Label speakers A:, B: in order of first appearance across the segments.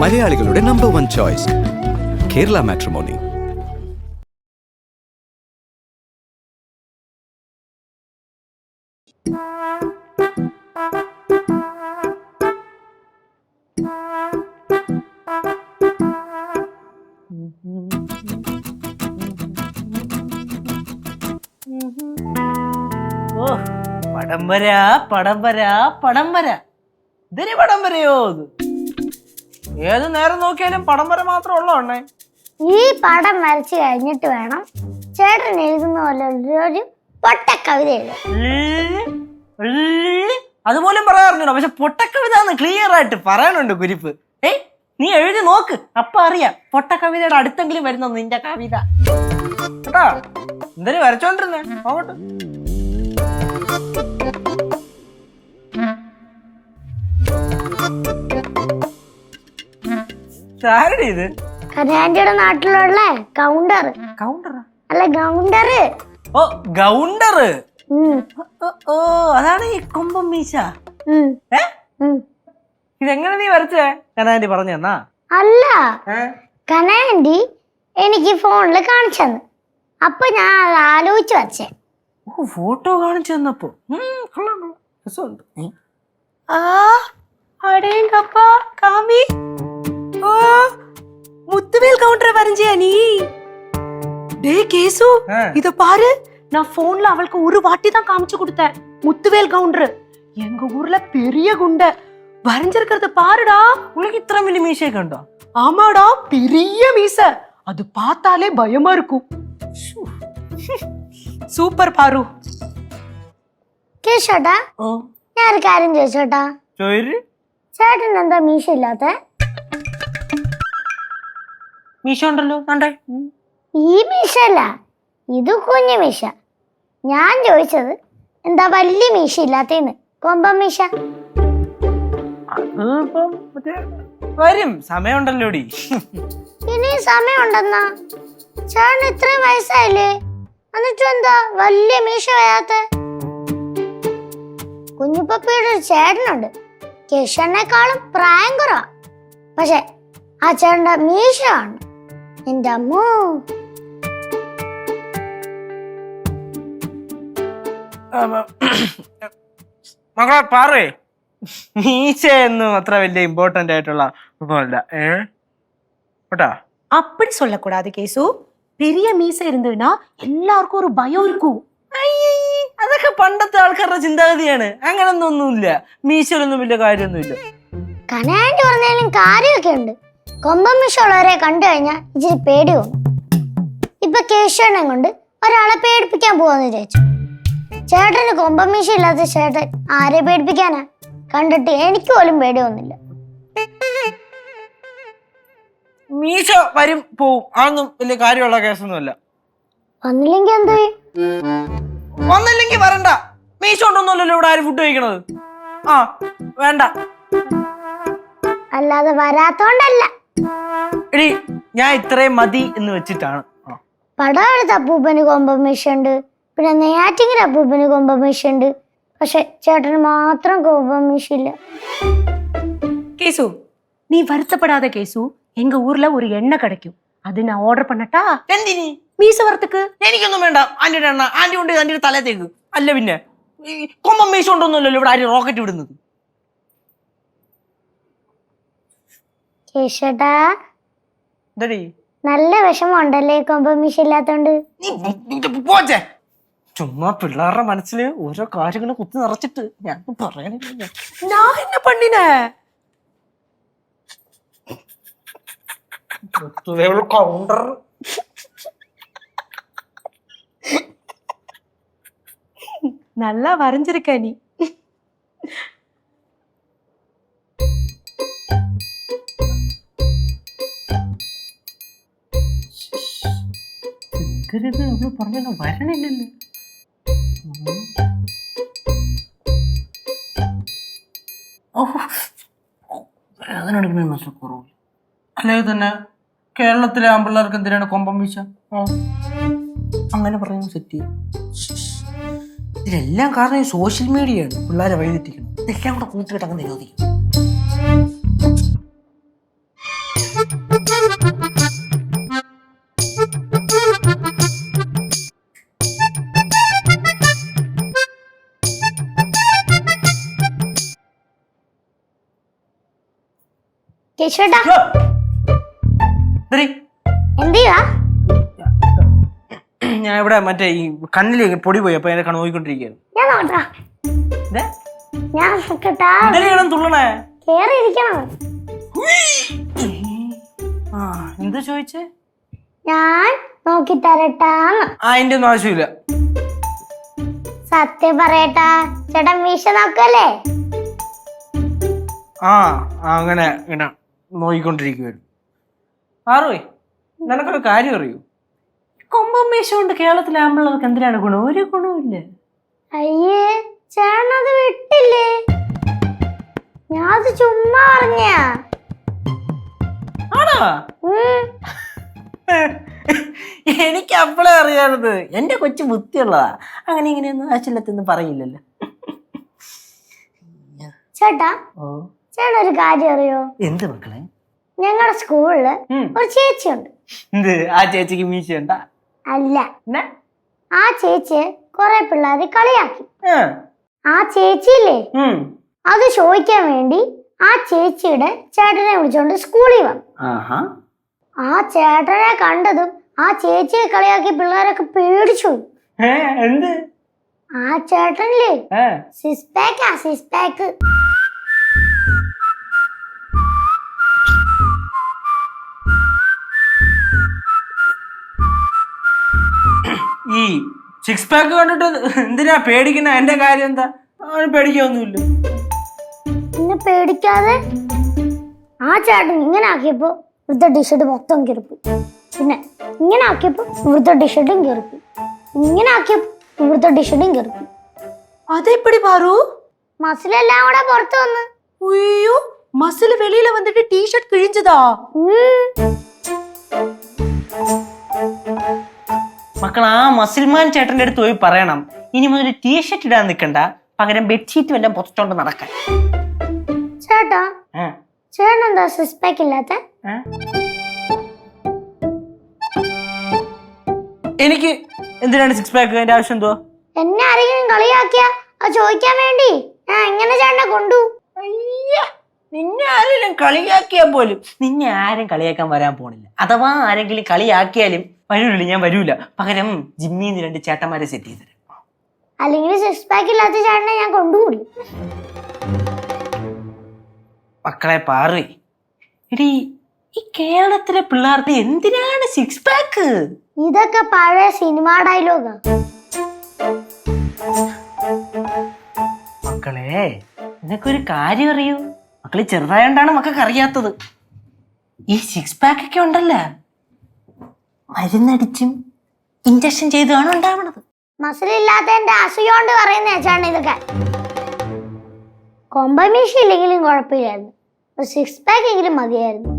A: മലയാളികളുടെ number 1 choice Kerala matrimony.
B: പടംവര ഇതിന് പടംവരയോ? ഏത് നേരം നോക്കിയാലും പടംവര മാത്രം ഉള്ളോ അണ്ണേ?
C: ഈ പടം വരച്ചു കഴിഞ്ഞിട്ട് വേണം ചേട്ടൻ എഴുതുന്ന പോലെ ഒരു പൊട്ടക്കവിത എഴുതാൻ.
B: അതുപോലും പറയാറുണ്ടോ? പക്ഷെ പൊട്ടക്കവിത ക്ലിയർ ആയിട്ട് പറയാനുണ്ട് കുരിപ്പ്. നീ എഴുതി നോക്ക്, അപ്പൊ അറിയാം പൊട്ടക്കവിതയുടെ അടുത്തെങ്കിലും വരുന്ന നിന്റെ കവിത കേട്ടാ. എന്തിനു വരച്ചോണ്ടിരുന്നേ? നോക്കട്ടെ. ഇത്
C: കനാൻഡിയുടെ നാട്ടിലുള്ള കൗണ്ടർ.
B: കൗണ്ടറാ?
C: അല്ല, ഗൗണ്ടർ.
B: ഓ, ഗൗണ്ടർ. ഓ, അതാണ് ഈ കൊമ്പം മീശ. ഇതെങ്ങനെ നീ വരച്ചേ? കനാൻഡി പറഞ്ഞു തന്നാ?
C: അല്ല, കനാൻഡി എനിക്ക് ഫോണില് കാണിച്ചു തന്നു. അപ്പൊ ഞാൻ അത് ആലോചിച്ച് വരച്ചേ.
B: ഫോട്ടോ കാണിച്ചു തന്നപ്പോ രസമുണ്ട്.
D: முத்துவேல் கவுண்டரை வரைஞ்சியா நீ? டே கேசு, இத பாரு, நான் போன்ல அவளுக்கு ஒரு வாட்டி தான் காமிச்சு கொடுத்தேன். முத்துவேல் கவுண்டர் எங்க ஊர்ல பெரிய குண்டை வரைஞ்சிருக்கிறத பாருடா.
B: உனக்கு இത്ര വലിയ மீசைக்கு உண்டோ?
D: ஆமாடா, பெரிய மீச. அது பார்த்தாலே பயமா இருக்கும். സൂപ്പർ പാറു.
C: കേശോട്ടാ, ഞാനൊരു കാര്യം ചോദിച്ചോട്ടാ. ചേട്ടൻ എന്താ മീശ ഇല്ലാത്ത?
B: മീശ ഉണ്ടല്ലോ.
C: ഈ മീശ അല്ല, ഇത് കുഞ്ഞു മീശ. ഞാൻ ചോദിച്ചത് എന്താ വലിയ മീശ ഇല്ലാത്തേന്ന്. കൊമ്പം മീശ
B: വരും, സമയമുണ്ടല്ലോ.
C: ഇനി സമയമുണ്ടെന്നാ? ചേട്ടന് ഇത്രയും വയസ്സായില്ലേ, എന്നിട്ടും എന്താ വലിയ മീശ വരാത്ത? കുഞ്ഞുപ്പപ്പിയുടെ ഒരു ചേട്ടനുണ്ട്, കേശവനേക്കാളും പ്രായം കുറവാ. പക്ഷെ ആ ചേട്ടന്റെ മീശ കാണണം. എന്റെ അമ്മോ.
B: മകളെ പാറേ, മീശയൊന്നും അത്ര വലിയ ഇമ്പോർട്ടന്റ് ആയിട്ടുള്ള ഒന്നുമല്ല കേട്ടാ.
D: அப்படி சொல்லக்கூடாது கேசு. பெரிய மீசை இருந்ததுன்னா எல்லாருக்கும் ஒரு பயம் இருக்கும்.
B: അതൊക്കെ പണ്ടത്തെ ആൾക്കാരുടെ ചിന്താഗതിയാണ്. അങ്ങനൊന്നൊന്നുമില്ല, മീശയിലൊന്നും വലിയ കാര്യമൊന്നുമില്ല.
C: കനാൻഡി പറഞ്ഞാലും കാര്യമൊക്കെ ഉണ്ട്. കൊമ്പം മീശ ഉള്ളവരെ കണ്ടു കഴിഞ്ഞാൽ ഇച്ചിരി പേടി തോന്നും. ഇപ്പൊ കേശവനെ കൊണ്ട് ഒരാളെ പേടിപ്പിക്കാൻ പോവാന്ന് വിചാരിച്ചു. ചേട്ടന് കൊമ്പം മീശ ഇല്ലാത്ത ചേട്ടൻ ആരെ പേടിപ്പിക്കാനാ? കണ്ടിട്ട് എനിക്ക് പോലും പേടി തോന്നില്ല.
B: മീശ വരും പോവും, അതൊന്നും വലിയ കാര്യമുള്ള കേസൊന്നുമല്ല.
C: വന്നില്ലെങ്കിൽ എന്ത്?
B: വന്നില്ലെങ്കിൽ വരണ്ട. മീശ ഉണ്ടോന്നല്ലോ ഇവിടെ ആരും ഫുഡ് കഴിക്കണത്. വേണ്ട.
C: അല്ലാതെ വരാത്തോണ്ടല്ല.
B: എടി, ഞാൻ ഇത്രയും മതി എന്ന് വെച്ചിട്ടാണ്.
C: പടവെടുത്ത അപ്പൂപ്പന് കൊമ്പം മീശ ഉണ്ട്, പിന്നെ നെയ്യാറ്റിങ്കര അപ്പൂപ്പന് കൊമ്പം മീശ ഉണ്ട്. പക്ഷെ ചേട്ടന് മാത്രം കൊമ്പം മീശ ഇല്ല.
D: கேசு, நீ வருத்தப்படாத கேசு. எங்க ஊர்ல ஒரு எண்ணெய் கிடைக்கும், அது நான் ஆர்டர் பண்ணட்டா?
B: എന്തിനി?
D: மீச வரத்துக்கு.
B: എനിക്കൊന്നും വേണ്ട. ആന്റിയുടെ എണ്ണ ആന്റി കൊണ്ട് ആന്റിയുടെ തലത്തേക്ക്. അല്ല പിന്നെ കൊമ്പം മീശ ഉണ്ടോന്നല്ലോ ഇവിടെ ആരും റോക്കറ്റ് വിടുന്നത്.
C: കേശട്ടാ,
B: എന്തടി
C: നല്ല വിഷമമുണ്ടല്ലേ കൊമ്പം മീശ ഇല്ലാത്തോണ്ട്?
B: പോച്ചേ, ചുമ്മാ പിള്ളേരുടെ മനസ്സില് ഓരോ കാര്യങ്ങൾ കുത്തി നിറച്ചിട്ട് ഞാൻ പറയണില്ല.
D: நான் என்ன பண்ணினேன்?
B: കൗണ്ടർ
D: நல்லா வரைஞ்சிருக்க நீ.
B: പറഞ്ഞ വരണില്ലല്ലോ. വേദനെടുക്കുന്ന കുറവില്ല. അല്ലെങ്കിൽ തന്നെ കേരളത്തിലെ ആമ്പിള്ളേർക്ക് എന്തിനാണ് കൊമ്പം വീശ? അങ്ങനെ പറയുന്നത് സെറ്റ് ചെയ്യും. ഇതിലെല്ലാം കാരണം ഈ സോഷ്യൽ മീഡിയയാണ് പിള്ളേരെ വഴിതെറ്റിക്കണം. ഇതെല്ലാം കൂടെ കൂട്ടിയിട്ട് അങ്ങ് നിരോധിക്കും.
C: കേശുവേട്ടാ
B: ഇതറി,
C: എന്ത് ചെയ്യുവാ?
B: ഞാൻ ഇവിടെ മറ്റേ ഈ കണ്ണില് പൊടി പോയി അപ്പൊ എന്നെ നോക്കിക്കൊണ്ടിരിക്കുകയാണ്.
C: ഞാൻ നോക്കട്ടാ.
B: ഇതേ,
C: ഞാൻ നോക്കട്ടാ.
B: ഇതെല്ലാം തുള്ളണേ.
C: കേറി ഇരിക്കണം.
B: ആ, എന്താ ചോദിച്ചേ?
C: ഞാൻ നോക്കി തരട്ടാന്ന്.
B: അതിന്റെ ഒന്നും ആവശ്യമില്ല.
C: സത്യം പറയട്ടാ, ചേട്ടൻ മീശ നോക്കല്ലേ?
B: ആ, അങ്ങനെ ഇങ്ങനെ നോക്കിക്കൊണ്ടിരിക്കുവായിരുന്നു. ആറുവേ, നിനക്കൊരു കാര്യം അറിയൂ? കൊമ്പം മീശ കൊണ്ട് കേരളത്തിലെ ആമ്പിള്ളേർക്ക് എന്തിനാണ് ഗുണം? ഒരു ഗുണമില്ല.
C: അയ്യേ, ചേട്ടനത് വിട്ടില്ലേ? ഞാൻ അത് ചുമ്മാ പറഞ്ഞാ.
B: ആണോ? എനിക്ക് അപ്പളേ അറിയാറുത്. എന്റെ കൊച്ചു ബുദ്ധിയുള്ളതാ. അങ്ങനെ ഇങ്ങനെയൊന്നും ആശുലത്തൊന്നും പറയില്ലല്ലോ.
C: ചേട്ടാ, ചേട്ടൻ ഒരു കാര്യം അറിയോ?
B: എന്ത് മക്കളെ?
C: ഞങ്ങളുടെ സ്കൂളില് ഒരു ചേച്ചിയുണ്ട്.
B: എന്ത്, ആ ചേച്ചിക്ക് മീശ ഉണ്ടാ?
C: അല്ല, ആ ചേച്ചി കൊറേ പിള്ളേരെ കളിയാക്കി. ആ ചേച്ചിയില്ലേ, അത് ചോദിക്കാൻ വേണ്ടി ആ ചേച്ചിയുടെ ചേട്ടനെ വിളിച്ചോണ്ട് സ്കൂളിൽ വന്നു. ആ ചേട്ടനെ കണ്ടതും ആ ചേച്ചിയെ കളിയാക്കി പിള്ളേരൊക്കെ പേടിച്ചു.
B: എന്ത്?
C: ആ ചേട്ടനില്ലേ സിക്സ് പാക്കാ, സിക്സ് പാക്ക്.
B: ഈ സിക്സ് പാക്ക് കണ്ടിട്ട് എന്തിനാ പേടിക്കുന്ന? എന്റെ കാര്യം എന്താ? അവന് പേടിക്കൊന്നുമില്ല.
C: പിന്നെ പേടിക്കാതെ ആ ചേട്ടൻ ഇങ്ങനെ ആക്കിയപ്പോ ഇവിടുത്തെ ടിഷർട്ട് മൊത്തം കീറിപ്പോയി. പിന്നെ ഇങ്ങനെ ആക്കിയപ്പോ ഇവിടുത്തെ ടിഷർട്ടും കീറിപ്പോയി. ഇങ്ങനെ ആക്കിയപ്പോ ഇവിടുത്തെ ടിഷർട്ടും കീറിപ്പോയി.
D: അതെപ്പടി പാറു?
C: മസിലെല്ലാം കൂടെ പുറത്തു വന്ന്.
D: ஐயோ, மசில் வெளியில வந்துட்டு டி-ஷர்ட் கிழிஞ்சதா?
B: മക്കൾ, ആ മസിൽമാൻ ചേട്ടന്റെ അടുത്ത് പോയി പറയണം, ഇനി മുതൽ ടീഷർട്ട് ഇടാൻ നിൽക്കണ്ട, പകരം ബെഡ്ഷീറ്റ് വല്ലതും പൊത്തോണ്ട് നടക്കാൻ.
C: ചേട്ടാ, ചേട്ടൻ എന്താ സിക്സ് പാക്ക് ഇല്ലാത്ത?
B: എനിക്ക് എന്തിനാണ് സിക്സ് പാക്ക്? അതിന്റെ ആവശ്യം എന്തോ?
C: എന്നെ ആരെങ്കിലും കളിയാക്കിയ അത് ചോദിക്കാൻ വേണ്ടി ഞാൻ എങ്ങനെ ചേട്ടനെ കൊണ്ടു?
B: നിന്നെ ആരെങ്കിലും കളിയാക്കിയാ പോലും നിന്നെ ആരും കളിയാക്കാൻ വരാൻ പോണില്ല. അഥവാ ആരെങ്കിലും കളിയാക്കിയാലും വരൂല്ല, ഞാൻ വരൂല. പകരം ജിമ്മിന്ന് 2 ചേട്ടന്മാരെ സെറ്റ് ചെയ്ത് തരാം.
C: അല്ലെങ്കിൽ സിക്സ് പാക്ക് ഇല്ലാത്ത ചേട്ടനെ ഞാൻ കൊണ്ടുകൂടി.
B: മക്കളെ പാറേ, എടി ഈ കേരളത്തിലെ പിള്ളേർക്ക് എന്തിനാണ് സിക്സ് പാക്ക്?
C: ഇതൊക്കെ പഴയ സിനിമ ഡയലോഗാ.
B: മക്കളെ, നിനക്കൊരു കാര്യം അറിയൂ? മക്കള് ചെറുതായോണ്ടാണ് മക്കൾക്ക് അറിയാത്തത്. ഈ സിക്സ് പാക്ക് ഒക്കെ ഉണ്ടല്ലോ, മരുന്നടിച്ചും ഇഞ്ചക്ഷൻ ചെയ്താണ് ഉണ്ടാവണത്.
C: മസിലില്ലാത്തതിന്റെ അസുഖോണ്ട് പറയുന്ന ചേട്ടൻ ഇതൊക്കെ. കൊമ്പമീശ ഇല്ലെങ്കിലും കുഴപ്പമില്ലായിരുന്നു, ഒരു സിക്സ് പാക്ക് എങ്കിലും മതിയായിരുന്നു.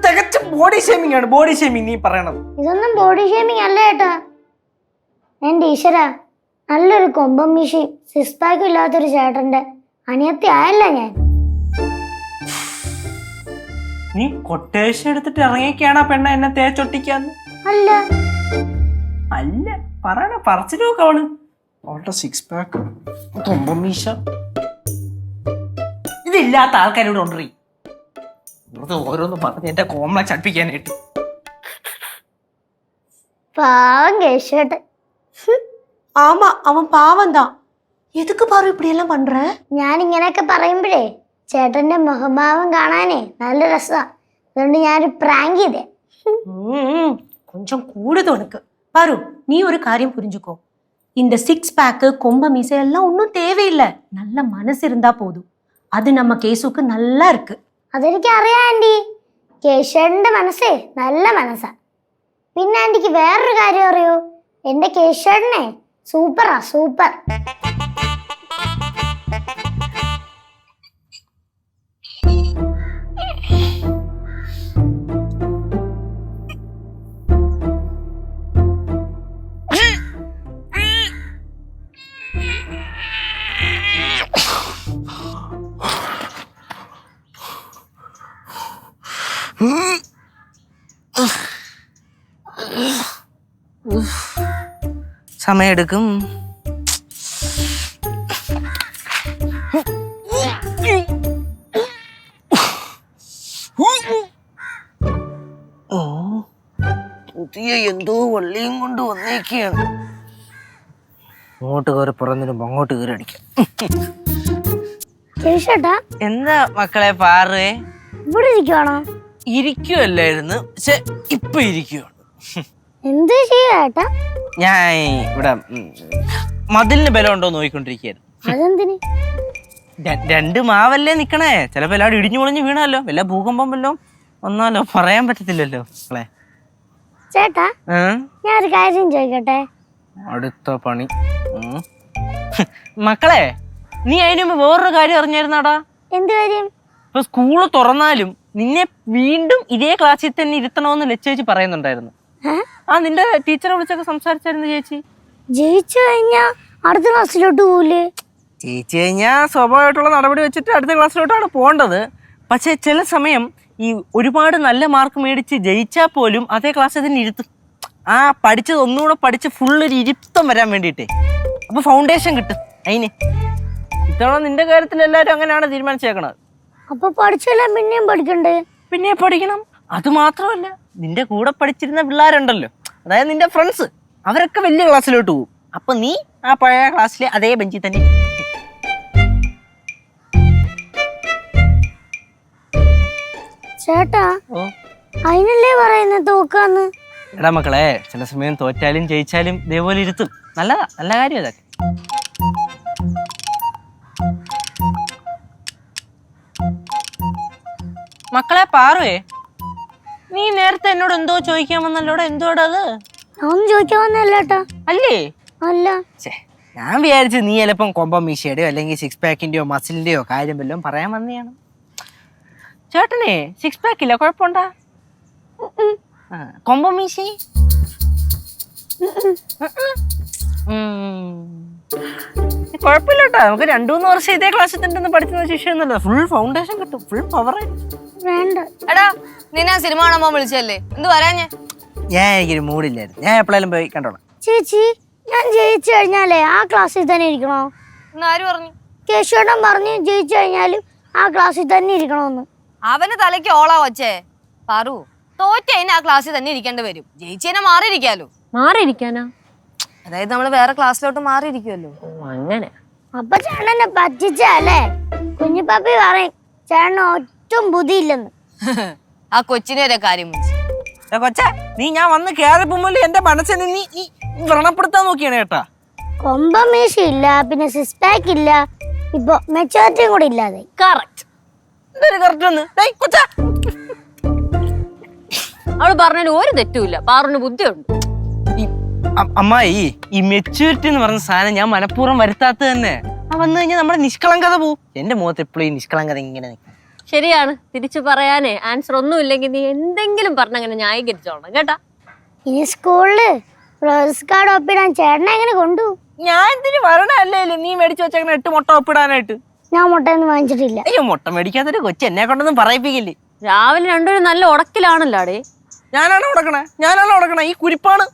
B: തികച്ചും ബോഡി ഷേമിംഗ് ആണ്. ബോഡി ഷേമിംഗ് നീ പറയണത്?
C: ഇതൊന്നും ബോഡി ഷേമിംഗ് അല്ല ചേട്ടാ. എന്റെ ഈശ്വര, നല്ലൊരു കൊമ്പമീശയും സിക്സ് പാക്കും ഇല്ലാത്തൊരു ചേട്ടന്റെ അനിയത്തി ആയല്ല ഞാൻ.
B: നീ കൊട്ടേഷൻ എടുത്തിട്ട് ഇറങ്ങിയൊക്കെയാണോ പെണ്ണ എന്നെ തേച്ചൊട്ടിക്കാന്ന്?
C: അല്ല
B: അല്ല, പറയണ പറച്ചിൽ നോക്ക്. അവളുടെ സിക്സ് പാക്ക്, കൊമ്പമീശ ഇതില്ലാത്ത ആൾക്കാരോട് ഉണ്ടറി ഓരോന്ന് പറഞ്ഞ് എന്റെ കോംപ്ലക്സ് അടുപ്പിക്കാനായിട്ട്.
C: പാവം കേശേട്ടൻ.
D: ஆமா, அவன் பாவம்தான். எதுக்கு பாரு இப்படி எல்லாம் பண்ற?
C: ഞാൻ ഇങ്ങനെയൊക്കെ പറയുമ്പോഴേ ചേട്ടന്റെ മുഖഭാവം കാണാനേ നല്ല രസാ. അതുകൊണ്ട് ഞാനൊരു പ്രാങ്ക് ചെയ്തേ.
D: கொஞ்சம் கூடுது உனக்கு. பாரு, நீ ஒரு காரியம் புரிஞ்சுக்கோ. இந்த சிக்ஸ் பேக்கு, கொம்ப மீசை எல்லாம் ஒன்றும் தேவையில்லை. நல்ல மனசு இருந்தா போதும். அது நம்ம கேசுக்கு நல்லா இருக்கு.
C: അതെനിക്ക് അറിയാം ആന്റി. കേശേട്ടന്റെ മനസ്സേ നല്ല മനസ്സാ. പിന്നെ ആന്റിക്ക് വേറൊരു കാര്യം അറിയോ? എന്റെ കേശേട്ടനെ സൂപ്പറാ, സൂപ്പർ.
B: സമയെടുക്കും. പുതിയ എന്തോ വള്ളിയും കൊണ്ട് വന്നേക്കാണ്. അങ്ങോട്ട് കയറി പുറന്നിടുമ്പോ അങ്ങോട്ട് കയറി അടിക്കാം.
C: കേശുവേട്ടാ
B: എന്താ മക്കളെ പാറേ?
C: ഇവിടെ ഇരിക്കുവാണോ?
B: ഇരിക്കുവല്ലായിരുന്നു, പക്ഷെ ഇപ്പൊ ഇരിക്കുവാണ്.
C: എന്ത് ചെയ്യാട്ടാ?
B: ഞാൻ ഇവിടെ മതിലിന് ബലം ഉണ്ടോ നോക്കിക്കൊണ്ടിരിക്കുകയായിരുന്നു.
C: അതെന്തിന്?
B: രണ്ട് മാവല്ലേ നിക്കണേ, ചിലപ്പോ എല്ലാവരും ഇടിഞ്ഞു പൊളിഞ്ഞ് വീണല്ലോ, വല്ല ഭൂകമ്പം വല്ലോ ഒന്നാലോ പറയാൻ പറ്റത്തില്ലല്ലോ മക്കളെ.
C: ചേട്ടാ ഞാൻ ഒരു കാര്യം ചോദിക്കട്ടെ?
B: അടുത്ത പണി. മക്കളെ നീ അതിന് മുമ്പ് വേറൊരു കാര്യം അറിഞ്ഞായിരുന്നാടാ?
C: എന്ത് കാര്യം?
B: ഇപ്പൊ സ്കൂള് തുറന്നാലും നിന്നെ വീണ്ടും ഇതേ ക്ലാസ്സിൽ തന്നെ ഇരുത്തണമെന്ന് ലച്ചേച്ചി പറയുന്നുണ്ടായിരുന്നു. നിന്റെ ടീച്ചറെ വിളിച്ചൊക്കെ സംസാരിച്ചായിരുന്നു ചേച്ചി.
C: ജയിച്ചു കഴിഞ്ഞാ അടുത്ത ക്ലാസ്സിലോട്ട് പോവില്ലേ?
B: ജയിച്ചു കഴിഞ്ഞാ സ്വാഭാവികമായിട്ടുള്ള നടപടി വെച്ചിട്ട് അടുത്ത ക്ലാസ്സിലോട്ടാണ് പോകേണ്ടത്. പക്ഷെ ചില സമയം ഈ ഒരുപാട് നല്ല മാർക്ക് മേടിച്ച് ജയിച്ചാൽ പോലും അതേ ക്ലാസ്സിൽ തന്നെ ഇരുത്തും. പഠിച്ചത് ഒന്നുകൂടെ പഠിച്ച് ഫുള്ളൊരു ഇരുത്തം വരാൻ വേണ്ടിയിട്ടേ. അപ്പൊ ഫൗണ്ടേഷൻ കിട്ടും അതിന്. ഇത്തവണ നിന്റെ കാര്യത്തിൽ എല്ലാവരും അങ്ങനെയാണ് തീരുമാനിച്ചേക്കണത്.
C: അപ്പൊ പഠിച്ചെല്ലാം പിന്നെയും പഠിക്കണ്ടേ?
B: പിന്നെ പഠിക്കണം. അത് മാത്രമല്ല, നിന്റെ കൂടെ പഠിച്ചിരുന്ന പിള്ളേരുണ്ടല്ലോ, അതായത് നിന്റെ ഫ്രണ്ട്സ്, അവരൊക്കെ വലിയ ക്ലാസ്സിലോട്ട് പോകും. അപ്പൊ നീ ആ പഴയ ക്ലാസ്സിലെ അതേ ബെഞ്ചിൽ തന്നെ.
C: ചേട്ടാ അതിനല്ലേ പറയുന്ന തോക്കാന്ന്?
B: എടാ മക്കളെ, ചില സമയം തോറ്റാലും ജയിച്ചാലും ഇതേപോലെ ഇരുത്തും. നല്ലതാ, നല്ല കാര്യം അതൊക്കെ. മക്കളെ പാറുവേ, നീ നേരത്തെ എന്നോട് എന്തോ ചോദിക്കാൻ വന്നല്ലോടാ? എന്തോടാ അത്?
C: ഒന്നും ചോദിക്കാൻ വന്നല്ലേട്ടാ.
B: അല്ലേ?
C: അല്ല.
B: ഞാൻ വിചാരിച്ചു നീ ചിലപ്പം കൊമ്പം മീശയുടെയോ അല്ലെങ്കിൽ സിക്സ് പാക്കിന്റെയോ മസിലിന്റെയോ കാര്യം വല്ലതും പറയാൻ വന്നെയാണ്. ചേട്ടനെ സിക്സ് പാക്ക് ഇല്ല, കുഴപ്പമുണ്ടാ? കൊമ്പം മീശ കുഴപ്പമില്ല കേട്ടോ. നമുക്ക് 2-3 വർഷം ഇതേ ക്ലാസ്സിൽ തന്നെ പഠിക്കുന്ന ശിഷ്യൊന്നുമല്ല. ഫുൾ ഫൗണ്ടേഷൻ കിട്ടും, ഫുൾ പവർ.
C: വേണ്ട.
E: എടാ നിന്നെ സിനിമ കാണാൻ വിളിച്ചല്ലേ, എന്ത് വരാഞ്ഞേ?
B: ഞാൻ എനിക്കൊരു മൂഡില്ലായിരുന്നു. ഞാൻ എപ്പോഴേലും പോയി കണ്ടോളാം.
C: ചേച്ചി ഞാൻ ജയിച്ചു കഴിഞ്ഞാലേ ആ ക്ലാസ്സിൽ തന്നെ ഇരിക്കണോ?
E: ആര് പറഞ്ഞു?
C: കേശുവേട്ടൻ പറഞ്ഞു ജയിച്ചു കഴിഞ്ഞാലും ആ ക്ലാസ്സിൽ തന്നെ ഇരിക്കണോന്ന്.
E: അവന് തലയ്ക്ക് ഓളാ വച്ചേ. പാറു, തോറ്റതിന് ആ ക്ലാസ്സിൽ തന്നെ ഇരിക്കേണ്ടി വരും. ജയിച്ചതിനെ മാറിയിരിക്കാലോ.
D: മാറിയിരിക്കാനാ?
E: അതായത് നമ്മള് വേറെ ക്ലാസ്സിലോട്ട് മാറിയിരിക്കുമല്ലോ.
D: അങ്ങനെ.
C: അപ്പൊ ചേട്ടനെ പറ്റിച്ചല്ലേ? കുഞ്ഞിപ്പാപ്പി പറയും ചേട്ടന് ഒട്ടും ബുദ്ധിയില്ലെന്ന്.
E: ആ കൊച്ചിനെ ഒരു കാര്യം
B: കൊച്ച, നീ ഞാൻ വന്ന് കേറിപ്പോല് എന്റെ മനസ്സിനെ നീ വ്രണപ്പെടുത്താൻ നോക്കിയാണ് കേട്ടാ.
C: കൊമ്പം മീശ ഇല്ല, പിന്നെ സിക്സ് പാക്ക് ഇല്ല, ഇപ്പൊ മെച്ചോറിറ്റിയും കൂടി ഇല്ലാതെ.
D: കറക്റ്റ്.
B: എന്തൊരു കറക്റ്റ് ഒന്ന് കൊച്ച.
D: അവള് പറഞ്ഞതിന് ഒരു തെറ്റുമില്ല, പാറിന് ബുദ്ധിയുണ്ട്.
B: അമ്മായി, ഈ മെച്യൂരിറ്റി എന്ന് പറഞ്ഞ സാധനം ഞാൻ മനഃപൂർവ്വം വരുത്താത്ത തന്നെ. വന്നു കഴിഞ്ഞാൽ നമ്മുടെ നിഷ്കളങ്കത പോവും. എന്റെ മുഖത്ത് എപ്പോഴും ഈ നിഷ്കളങ്കത ഇങ്ങനെ നിൽക്കും.
D: ശരിയാണ്. തിരിച്ചു പറയാനേ ആൻസർ ഒന്നും ഇല്ലെങ്കിൽ നീ എന്തെങ്കിലും പറഞ്ഞങ്ങനെ ന്യായീകരിച്ചോളണം കേട്ടാ.
C: ഇനി സ്കൂളില് റോസ് കാർഡ് ഒപ്പിടാൻ ചേട്ടനെ എങ്ങനെ കൊണ്ടുപോകും?
B: ഞാൻ എന്തിനു വരണല്ലേ നീ മേടിച്ചു വെച്ചേക്കണ 8 മുട്ട ഒപ്പിടാനായിട്ട്?
C: ഞാൻ മുട്ടയൊന്നും വാങ്ങിച്ചിട്ടില്ല.
B: അയ്യോ, മുട്ട മേടിക്കാത്തൊരു കൊച്ചു എന്നെ കൊണ്ടൊന്നും പറയിപ്പിക്കില്ലേ.
D: രാവിലെ രണ്ടുപേരും നല്ല ഉടക്കിലാണല്ലോ അടേ.
B: ഞാനാണോ ഉടക്കണേ? ഈ കുരിപ്പാണ്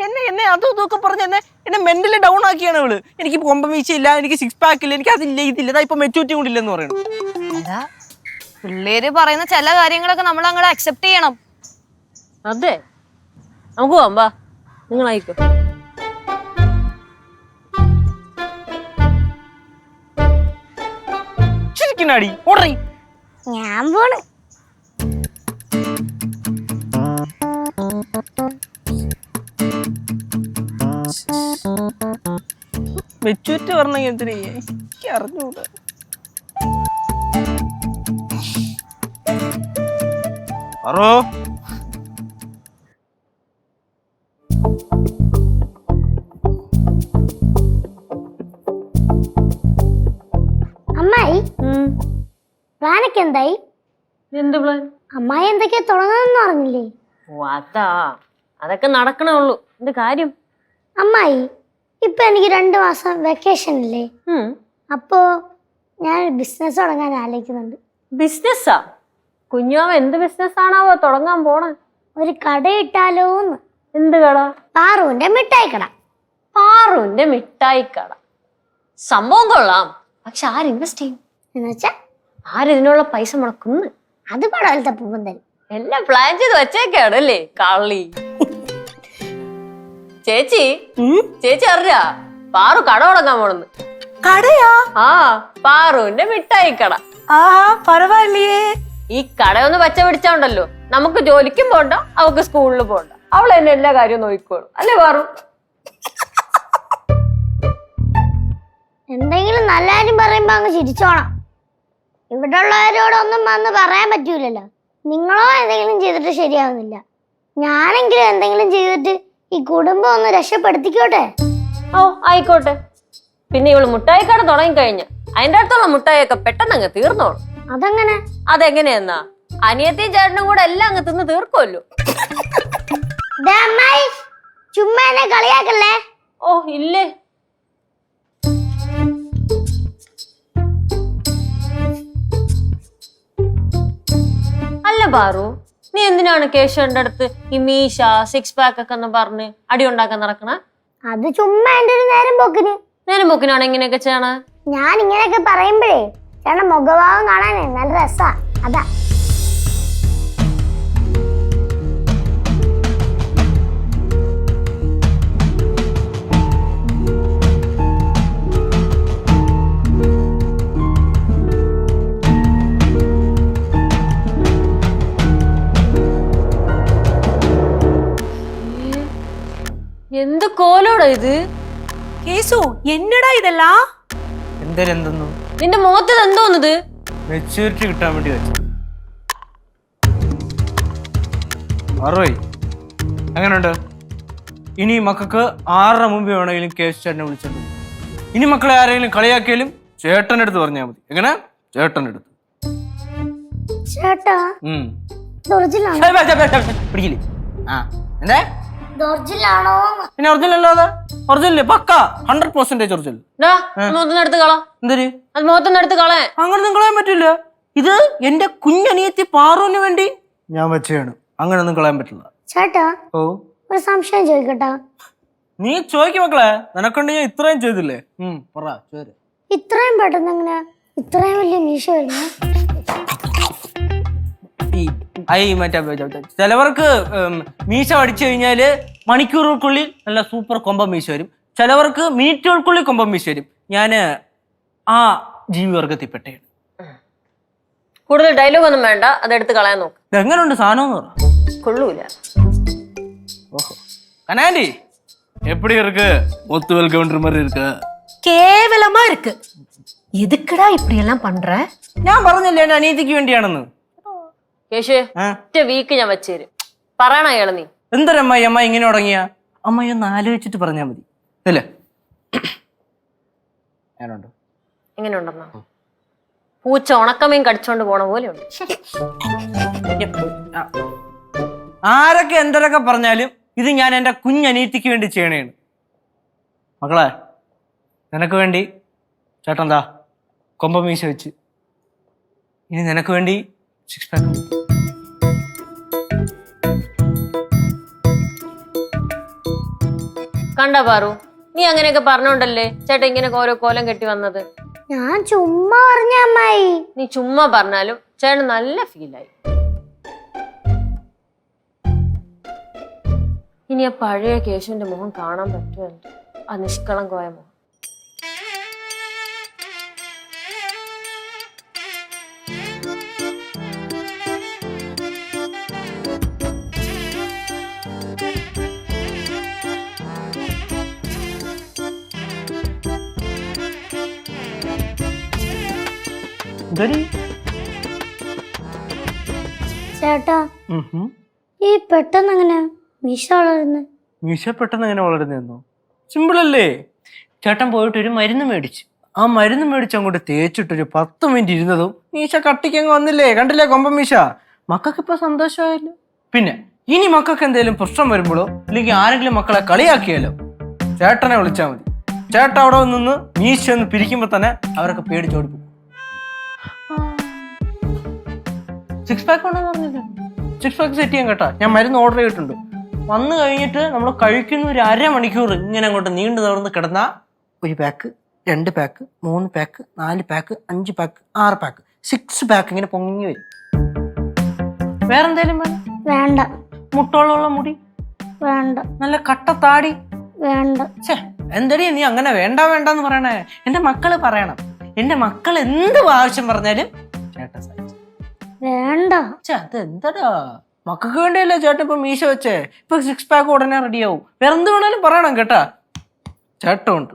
B: എന്നെ അതും ഇതൊക്കെ പറഞ്ഞ് എന്നെ മെന്റലി ഡൗൺ ആക്കിയാണ് ഇവള്. എനിക്ക് കൊമ്പം വീശയില്ല, എനിക്ക് സിക്സ് പാക്ക് ഇല്ല, എനിക്ക് അതില്ല ഇതില്ല, ഇപ്പൊ മെച്യൂരിറ്റി കൂടി ഇല്ലെന്ന് പറയണു.
E: അതാ പിള്ളേര് പറയുന്ന ചില കാര്യങ്ങളൊക്കെ നമ്മൾ അങ്ങോട്ട് അക്സെപ്റ്റ് ചെയ്യണം.
D: അതെ, നമുക്ക് പോവാം. നിങ്ങളായിക്കോ.
B: ശരിക്കും ഓടറി
C: ഞാൻ പോണ്.
B: മെച്യൂരിറ്റി പറഞ്ഞെങ്കിൽ എന്തിനാ? എനിക്ക് അറിഞ്ഞൂടാ.
C: അമ്മായി പ്ലാനൊക്കെ എന്തായി?
D: എന്ത് പ്ലാൻ?
C: അമ്മായി എന്തൊക്കെയാ തുടങ്ങുന്നെന്ന് പറഞ്ഞില്ലേ?
D: ഓ അതാ, അതൊക്കെ നടക്കണേ ഉള്ളൂ. എന്ത് കാര്യം?
C: അമ്മായി ഇപ്പൊ എനിക്ക് 2 മാസം വെക്കേഷൻ ഇല്ലേ? അപ്പോ ഞാൻ ബിസിനസ് തുടങ്ങാൻ ആലോചിക്കുന്നുണ്ട്.
D: ബിസിനസ്സാ? കുഞ്ഞാവ എന്ത് ബിസിനസ് ആണാവോ തുടങ്ങാൻ പോണേ?
C: ഒരു കട ഇട്ടാലോന്ന്.
D: എന്ത് കട?
C: പാറുവിന്റെ മിഠായി കട.
D: പാറുവിന്റെ മിഠായി കട സംഭവം കൊള്ളാം. പക്ഷെ ആര് ഇൻവെസ്റ്റ് ചെയ്യും?
C: എന്നുവെച്ചാ
D: ആരിതിനുള്ള പൈസ മുടക്കുന്നു?
C: അത് പടവലത്തെ പൂപ്പൻ തരും.
F: എല്ലാം പ്ലാൻ ചെയ്ത് വെച്ചേക്കാണ് അല്ലേ കള്ളി. ചേച്ചി ചേച്ചി അറിയാ പാറു കട തുടങ്ങാൻ പോണെന്ന്.
D: കടയാ?
F: ആ പാറുവിന്റെ മിഠായി കട.
D: ആ പരവായില്ലേ.
F: ഈ കടയൊന്ന് പച്ച പിടിച്ചോണ്ടല്ലോ നമുക്ക് ജോലിക്കും പോണ്ട അവക്ക് സ്കൂളിൽ പോണ്ട. അവൾ എന്നെ എല്ലാ കാര്യവും നോക്കിക്കോളും അല്ലേ പാറു?
C: എന്തെങ്കിലും നല്ല കാര്യം പറയുമ്പോ അങ്ങ് ചിരിച്ചോണം. ഇവിടെ ഉള്ളവരോടൊന്നും വന്ന് പറയാൻ പറ്റൂലല്ലോ. നിങ്ങളോ എന്തെങ്കിലും ചെയ്തിട്ട് ശരിയാവുന്നില്ല, ഞാനെങ്കിലും എന്തെങ്കിലും ചെയ്തിട്ട് ഈ കുടുംബം ഒന്ന് രക്ഷപ്പെടുത്തിക്കോട്ടെ.
F: ഓ ആയിക്കോട്ടെ. പിന്നെ ഇവള് മുട്ടായി കട തുടങ്ങിക്കഴിഞ്ഞ അതിന്റെ അടുത്തുള്ള മുട്ടായിയൊക്കെ പെട്ടെന്ന് അങ്ങ് തീർന്നോളും.
C: അതെങ്ങനെ?
F: അതെങ്ങനെയെന്നാ അനിയത്തിയും ചേട്ടനും കൂടെ എല്ലാം അങ്ങ് തിന്ന് തീർക്കുമല്ലോ.
C: ദേ അമ്മായി, ചുമ്മാ എന്നെ കളിയാക്കല്ലേ.
F: ഓ ഇല്ലേ. അല്ല പാറു, നീ എന്തിനാണ് കേശവന്റെ അടുത്ത് ഈ മീശ 6 പാക്ക് ഒക്കെ എന്ന് പറഞ്ഞ് അടി ഉണ്ടാക്കാൻ നടക്കണ?
C: അത് ചുമ്മാ എന്റെ ഒരു നേരം പോക്കിന്.
F: നേരം പോക്കിനാണ് ഇങ്ങനെയൊക്കെ ചെയ്യണ?
C: ഞാൻ ഇങ്ങനെയൊക്കെ പറയുമ്പോഴേ ചേട്ടൻ മുഖഭാവം കാണാനേ നല്ല രസാ, അതാ.
F: എന്ത് കോലോടാ ഇത്?
D: കേസു എന്നടാ ഇതെല്ലാം?
B: എന്തെന്തെന്നു
F: നിന്റെ മുഖത്ത് എന്തോന്നത്?
B: മെച്ചൂരിറ്റി കിട്ടാൻ വേണ്ടി വെച്ചു. അറുപത് എങ്ങനെയുണ്ട്? ഇനി മക്കൾക്ക് 6:30 മുമ്പ് വേണമെങ്കിലും കേസ് ചേട്ടനെ വിളിച്ചിട്ടുണ്ട്. ഇനി മക്കളെ ആരെങ്കിലും കളിയാക്കിയാലും ചേട്ടൻ്റെ അടുത്ത് പറഞ്ഞാൽ മതി. എങ്ങനെ? ചേട്ടൻ്റെ അടുത്ത്.
C: ചേട്ടാ
B: പിടിക്കില്ലേ? ആ എന്തേ?
C: ഒറിജിനലാണോ?
B: പിന്നെ ഒറിജിനൽ അല്ലാതെ ഒറിജിനല്ലേ? പക്ക 100% ഒറിജിനൽ.
F: മുഖത്തൊന്നെടുത്ത് കള.
B: എന്തൊരു
F: അത് മുഖത്തൊന്നെടുത്ത് കളയാൻ?
B: അങ്ങനെ ഒന്നും കളയാൻ പറ്റില്ല. ഇത് എന്റെ കുഞ്ഞനിയത്തി പാറുവിന് വേണ്ടി ഞാൻ വെച്ചാണ്. അങ്ങനെ ഒന്നും കളയാൻ പറ്റില്ല.
C: ചേട്ടാ
B: ഓ
C: ഒരു സംശയം ചോദിക്കട്ടാ?
B: നീ ചോദിക്കും മക്കളെ, നിനക്കൊണ്ട് ഞാൻ ഇത്രയും ചെയ്തില്ലേ? പറ ചോര്.
C: ഇത്രയും പെട്ടെന്ന് എങ്ങനെയാ ഇത്രയും വലിയ മീശ വരുന്നു?
B: മറ്റേ ചിലവർക്ക് മീശ അടിച്ചു കഴിഞ്ഞാല് മണിക്കൂറുകൾക്കുള്ളിൽ നല്ല സൂപ്പർ കൊമ്പം മീശ വരും. ചിലവർക്ക് മിനിറ്റുകൾക്കുള്ളിൽ കൊമ്പം മീശ വരും. ഞാന് ആ ജീവിവർഗത്തിൽപ്പെട്ടയാണ്.
F: കൂടുതൽ ഡയലോഗ് ഒന്നും വേണ്ട, അതെടുത്ത് കളയാൻ നോക്ക്.
B: എങ്ങനെയുണ്ട് സാധനം എന്ന് പറ.
F: കൊള്ളൂല.
B: ഓഹോ കനാൻഡി எப்படி இருக்கு? முத்துவேல் கவுண்டர் மாதிரி இருக்கு.
D: கேவலமா இருக்கு. எதுக்குடா இப்படி எல்லாம் பண்ற?
B: ഞാൻ പറഞ്ഞില്ലേ എന്റെ അനിയത്തിക്ക് വേണ്ടിയാണെന്ന്.
F: കേശു ഒറ്റ വീക്ക് ഞാൻ വെച്ചുതരും. പറയണ അയാള് നീ.
B: എന്തരമ്മായി അമ്മ ഇങ്ങനെ തുടങ്ങിയ? അമ്മ ഒന്ന് ആലോചിച്ചിട്ട് പറഞ്ഞാൽ മതി അല്ലേ? ഞാനുണ്ട്.
F: എങ്ങനെ ഉണ്ടെന്നാ? പൂച്ച ഉണക്കമീൻ കടിച്ചോണ്ട് പോണ പോലെ ഉണ്ട്.
B: ആരൊക്കെ എന്തരൊക്കെ പറഞ്ഞാലും ഇത് ഞാൻ എൻ്റെ കുഞ്ഞനീത്തിക്ക് വേണ്ടി ചെയ്യണേണ്. മക്കളെ നിനക്ക് വേണ്ടി ചേട്ടൻ എന്താ കൊമ്പ മീശ വെച്ച്. ഇനി നിനക്ക് വേണ്ടി 6 പാക്ക്.
F: കണ്ട പാറു, നീ അങ്ങനെയൊക്കെ പറഞ്ഞോണ്ടല്ലേ ചേട്ടൻ ഇങ്ങനെയൊക്കെ ഓരോ കോലം കെട്ടി വന്നത്.
C: ഞാൻ ചുമ്മാ പറഞ്ഞ അമ്മായി.
F: നീ ചുമ്മാ പറഞ്ഞാലും ചേട്ടൻ നല്ല ഫീലായി. ഇനി ആ പഴയ കേശുവിന്റെ മുഖം കാണാൻ പറ്റുമോ? ആ നിഷ്കളങ്കമായ മുഖം.
C: ചേട്ടാ ഈ പെട്ടെന്ന് എങ്ങനെ മീശ വളരുന്നത്?
B: മീശ പെട്ടെന്ന് എങ്ങനെ വളരുന്നതെന്നോ? സിമ്പിൾ അല്ലേ. ചേട്ടൻ പോയിട്ട് ഒരു മരുന്ന് മേടിച്ചു. ആ മരുന്ന് മേടിച്ച് അങ്ങോട്ട് തേച്ചിട്ടൊരു 10 മിനിറ്റ് ഇരുന്നതും മീശ കട്ടിക്കങ്ങ് വന്നില്ലേ? കണ്ടില്ലേ കൊമ്പൻ മീശ? മക്കൾക്ക് ഇപ്പൊ സന്തോഷമായല്ലോ. പിന്നെ ഇനി മക്കൾക്ക് എന്തെങ്കിലും പ്രശ്നം വരുമ്പോഴോ അല്ലെങ്കിൽ ആരെങ്കിലും മക്കളെ കളിയാക്കിയാലോ ചേട്ടനെ വിളിച്ചാൽ മതി. ചേട്ടൻ അവിടെ നിന്ന് മീശ ഒന്ന് പിരിക്കുമ്പോ തന്നെ അവരൊക്കെ പേടിച്ചോടി പോകും. 6 പാക്ക് ഉണ്ടെന്ന് പറഞ്ഞില്ല? 6 പാക്ക് സെറ്റ് ചെയ്യാൻ കേട്ടാ. ഞാൻ മരുന്ന് ഓർഡർ ചെയ്തിട്ടുണ്ട്. വന്നു കഴിഞ്ഞിട്ട് നമ്മൾ കഴിക്കുന്ന ഒരു 1/2 മണിക്കൂർ ഇങ്ങനെ അങ്ങോട്ട് നീണ്ടു തുറന്ന് കിടന്ന 1 pack 2 pack 3 pack 4 pack 5 pack 6 pack 6 pack ഇങ്ങനെ പൊങ്ങി വരും. വേറെന്തേലും വേണം?
C: വേണ്ട
B: മുട്ടോളമുള്ള മുടി,
C: വേണ്ട
B: നല്ല കട്ട താടി.
C: വേണ്ട.
B: ഛേ, എന്തടി നീ അങ്ങനെ വേണ്ട വേണ്ടെന്ന് പറയണേ? എന്റെ മക്കള് പറയണം. എന്റെ മക്കൾ എന്ത് ആവശ്യം പറഞ്ഞാലും ചേട്ടൻ സഹിച്ചു.
C: വേണ്ട.
B: ഛേ, അത് എന്താടാ? മക്കൾക്ക് വേണ്ടിയല്ലേ ചേട്ടൻ ഇപ്പൊ മീശ വെച്ചേ. ഇപ്പൊ 6 പാക്ക് ഉടനെ റെഡിയാവും. വേറെ എന്ത് വേണേലും പറയണം കേട്ടാ. ചേട്ടനുണ്ട്.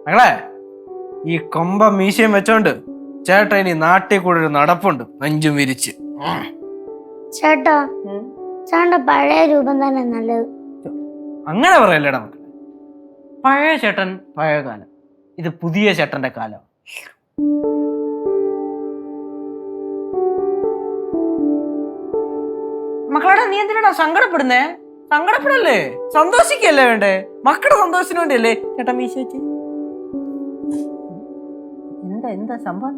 B: മകളെ, ഈ കൊമ്പ മീശയും വെച്ചോണ്ട് ചേട്ടൻ ഇനി നാട്ടിൽ കൂടെ ഒരു നടപ്പുണ്ട്, നെഞ്ചും വിരിച്ച്.
C: ചേട്ടാ, ചേട്ടന്റെ പഴയ രൂപം തന്നെ നല്ലത്.
B: അങ്ങനെ പറയല്ലേടാ മക്കളെ. പഴയ ചേട്ടൻ പഴയ കാലം, ഇത് പുതിയ ചേട്ടന്റെ കാലം. മക്കളെ, നീ എന്തിനാ സങ്കടപ്പെടുന്നേ? സങ്കടപ്പെടല്ലേ, സന്തോഷിക്കല്ലേ വേണ്ടേ? മക്കളുടെ സന്തോഷത്തിന് വേണ്ടിയല്ലേ ചേട്ടൻ മീശ വെച്ച്. എന്താ എന്താ സംഭവം?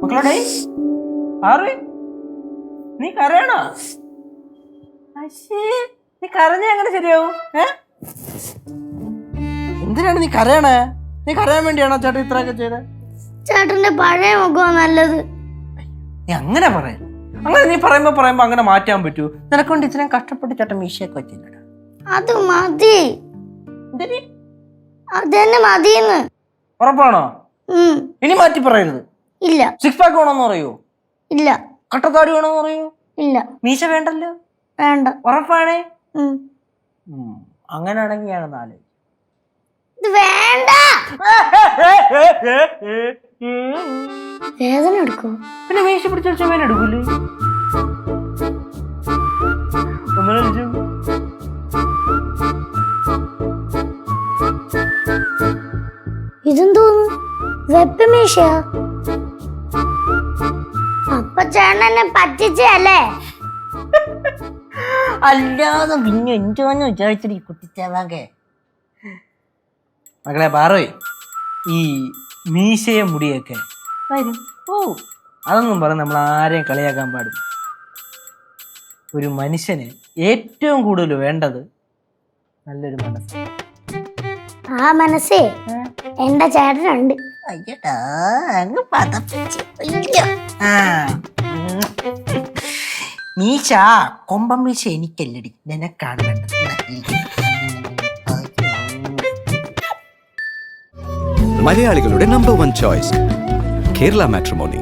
B: മക്കളോടെ ആറ്, നീ കരയണോ? നീ കരഞ്ഞ എങ്ങനെ ശരിയാവും? എന്തിനാണ് നീ കരയണേ? നീ കരയാൻ വേണ്ടിയാണോ ചേട്ടൻ ഇത്രയൊക്കെ ചെയ്തത്?
C: ചേട്ടന്റെ പഴയ മുഖം നല്ലത്.
B: നീ അങ്ങനെ പറയ. അങ്ങനെ നീ പറയുമ്പോ അങ്ങനെ മാറ്റാൻ പറ്റൂ? നിനക്കൊണ്ട് ഇത്രയും കഷ്ടപ്പെട്ട് ചേട്ടൻ മീശയൊക്കെ വെച്ചില്ലടാ.
C: അത് മതി.
B: എന്തിന്?
C: അതന്നെ മതിയെന്ന്.
B: ഉറപ്പാണോ? ഇനി മാറ്റി പറയരുത്.
C: ഇല്ല.
B: 6 പാക്ക് വേണമെന്ന് പറയൂ?
C: ഇല്ല.
B: കട്ടത്താടി വേണമെന്ന് പറയൂ?
C: ഇല്ല.
B: മീശ വേണ്ടല്ലോ?
C: വേണ്ട.
B: ഉറപ്പാണേ? അങ്ങനെയാണെങ്കിൽ ഞാൻ 4.
C: ഇത് വേണ്ട. വേദന എടുക്കോ?
B: പിന്നെ മീശ പിടിച്ച വേദന എടുക്കൂലേ?
C: ഇതെന്തോന്ന്? വെപ്പമീശയാ? അപ്പൊ ചേട്ടനെ പറ്റിച്ചല്ലേ?
B: അല്ലാതെ പിന്നെ എന്തോന്ന് വിചാരിച്ചിട്ട് ഈ കുട്ടിച്ചേവാകെ. മകളെ പാറോയ്, ഈ മീശയും മുടിയൊക്കെ വരും. അതൊന്നും പറഞ്ഞ് നമ്മൾ ആരെയും കളിയാക്കാൻ പാടില്ല. ഒരു മനുഷ്യന് ഏറ്റവും കൂടുതൽ വേണ്ടത് നല്ലൊരു മനസ്സ്.
C: ആ മനസ്സേ എന്റെ ചേട്ടനുണ്ട്.
B: അയ്യടാ, അങ്ങ് പതപ്പിച്ച്. മീശ, കൊമ്പം മീശ എനിക്കല്ലടി, നിനക്കാണ് വേണ്ടത്.
A: മലയാളികളുടെ നമ്പർ 1 ചോയ്സ്, കേരള മാട്രിമോണി.